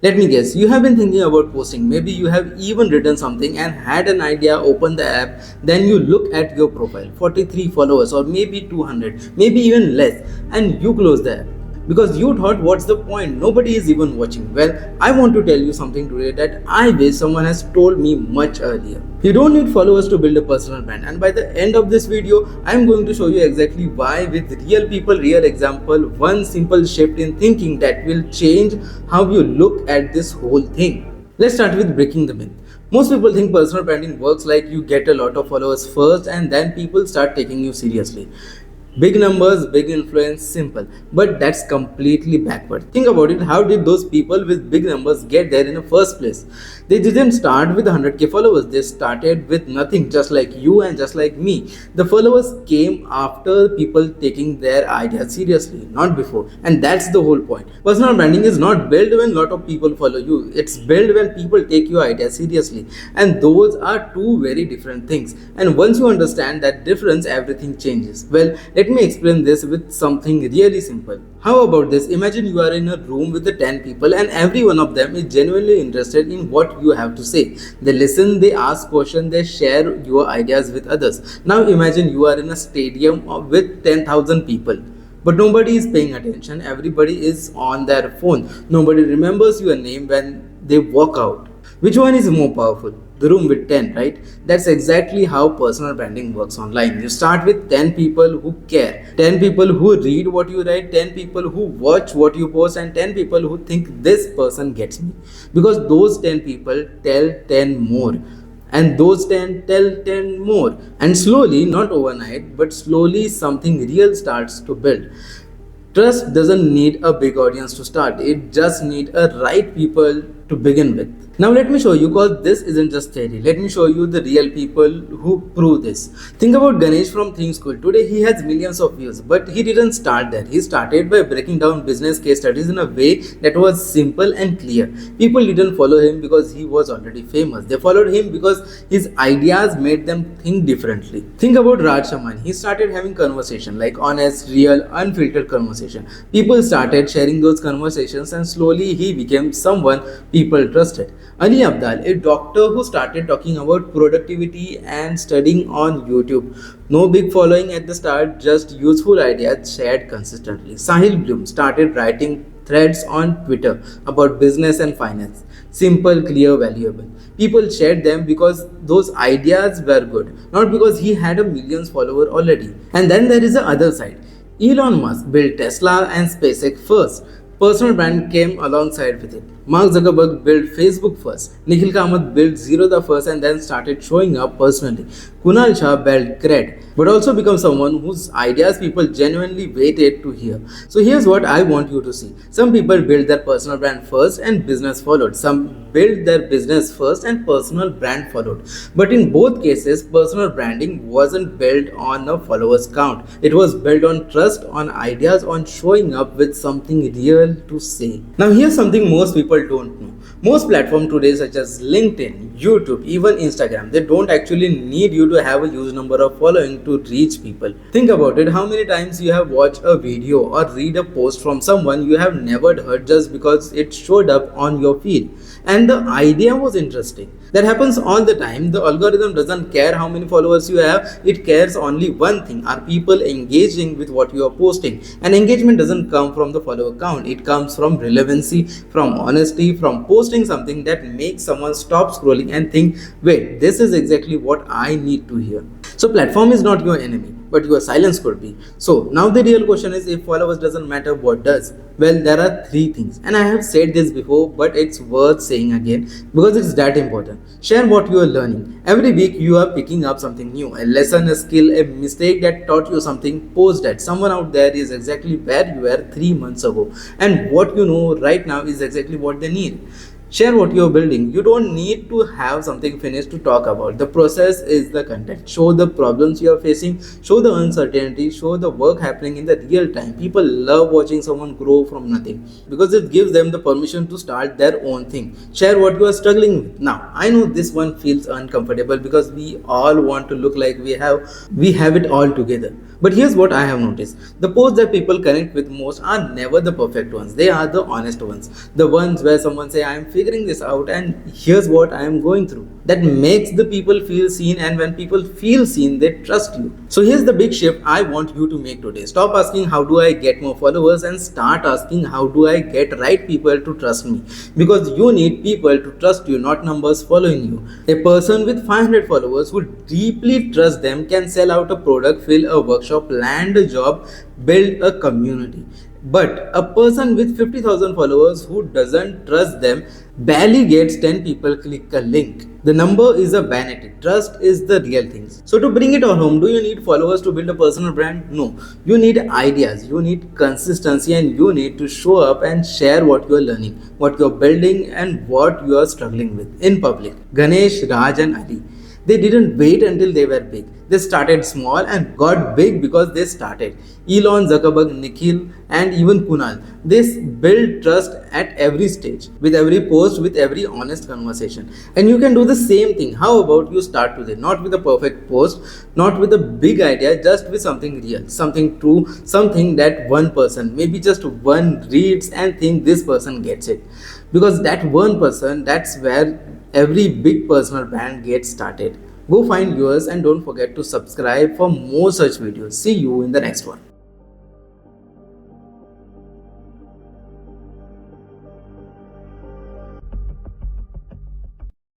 Let me guess, you have been thinking about posting. Maybe you have even written something and had an idea, open the app, then you look at your profile, 43 followers or maybe 200, maybe even less, and you close the app. Because you thought, what's the point? Nobody is even watching. Well, I want to tell you something today that I wish someone has told me much earlier. You don't need followers to build a personal brand, and by the end of this video, I am going to show you exactly why, with real people, real example, one simple shift in thinking that will change how you look at this whole thing. Let's start with breaking the myth. Most people think personal branding works like you get a lot of followers first and then people start taking you seriously. Big numbers, big influence, simple. But that's completely backward. Think about it. How did those people with big numbers get there in the first place? They didn't start with 100k followers. They started with nothing, just like you and just like me. The followers came after people taking their ideas seriously, not before. And that's the whole point. Personal branding is not built when a lot of people follow you. It's built when people take your ideas seriously. And those are two very different things. And once you understand that difference, everything changes. Well, let me explain this with something really simple. How about this? Imagine you are in a room with the 10 people and every one of them is genuinely interested in what you have to say. They listen, they ask questions, they share your ideas with others. Now imagine you are in a stadium with 10,000 people. But nobody is paying attention, everybody is on their phone. Nobody remembers your name when they walk out. Which one is more powerful? The room with 10, right? That's exactly how personal branding works online. You start with 10 people who care, 10 people who read what you write, 10 people who watch what you post, and 10 people who think this person gets me. Because those 10 people tell 10 more. And those 10 tell 10 more. And slowly, not overnight, but slowly something real starts to build. Trust doesn't need a big audience to start. It just needs a right people to begin with. Now let me show you, because this isn't just theory. Let me show you the real people who prove this. Think about Ganesh from Think School. Today he has millions of views, but he didn't start there. He started by breaking down business case studies in a way that was simple and clear. People didn't follow him because he was already famous. They followed him because his ideas made them think differently. Think about Raj Shaman. He started having conversation, like honest, real, unfiltered conversation. People started sharing those conversations and slowly he became someone people trusted. Ali Abdaal, a doctor who started talking about productivity and studying on YouTube. No big following at the start, just useful ideas shared consistently. Sahil Bloom started writing threads on Twitter about business and finance. Simple, clear, valuable. People shared them because those ideas were good, not because he had a millions follower already. And then there is the other side. Elon Musk built Tesla and SpaceX first. Personal brand came alongside with it. Mark Zuckerberg built Facebook first. Nikhil Kamath built Zerodha first and then started showing up personally. Kunal Shah built Cred, but also become someone whose ideas people genuinely waited to hear. So here's what I want you to see. Some people build their personal brand first and business followed. Some built their business first and personal brand followed. But in both cases, personal branding wasn't built on a followers count. It was built on trust, on ideas, on showing up with something real to say. Now here's something most people don't know. Most platforms today, such as LinkedIn, YouTube, even Instagram, they don't actually need you to have a huge number of following to reach people. Think about it. How many times you have watched a video or read a post from someone you have never heard just because it showed up on your feed and the idea was interesting? That happens all the time. The algorithm doesn't care how many followers you have. It cares only one thing. Are people engaging with what you are posting? And engagement doesn't come from the follower count. It comes from relevancy, from honesty, from posting something that makes someone stop scrolling and think, wait, this is exactly what I need to hear. So platform is not your enemy, but your silence could be. So now the real question is, if followers doesn't matter, what does? Well, there are three things, and I have said this before, but it's worth saying again because it's that important. Share what you are learning. Every week you are picking up something new, a lesson, a skill, a mistake that taught you something. Post that. Someone out there is exactly where you were 3 months ago, and what you know right now is exactly what they need. Share what you're building. You don't need to have something finished to talk about. The process is the content. Show the problems you are facing, show the uncertainty, show the work happening in the real time. People love watching someone grow from nothing because it gives them the permission to start their own thing. Share what you are struggling with. Now, I know this one feels uncomfortable because we all want to look like we have it all together. But here's what I have noticed. The posts that people connect with most are never the perfect ones. They are the honest ones. The ones where someone say, I am figuring this out and here's what I am going through. That makes the people feel seen, and when people feel seen, they trust you. So here's the big shift I want you to make today. Stop asking how do I get more followers and start asking how do I get right people to trust me. Because you need people to trust you, not numbers following you. A person with 500 followers who deeply trust them can sell out a product, fill a workshop, land a job, build a community. But a person with 50,000 followers who doesn't trust them barely gets 10 people click a link. The number is a vanity. Trust is the real thing. So to bring it all home, do you need followers to build a personal brand? No. You need ideas, you need consistency, and you need to show up and share what you are learning, what you are building, and what you are struggling with in public. Ganesh, Raj, and Ali, they didn't wait until they were big. They started small and got big because they started. Elon, Zuckerberg, Nikhil, and even Kunal, they build trust at every stage, with every post, with every honest conversation. And you can do the same thing. How about you start today? Not with a perfect post, not with a big idea, just with something real, something true, something that one person, maybe just one, reads and think this person gets it. Because that one person, that's where every big personal brand gets started. Go find yours and don't forget to subscribe for more such videos. See you in the next one.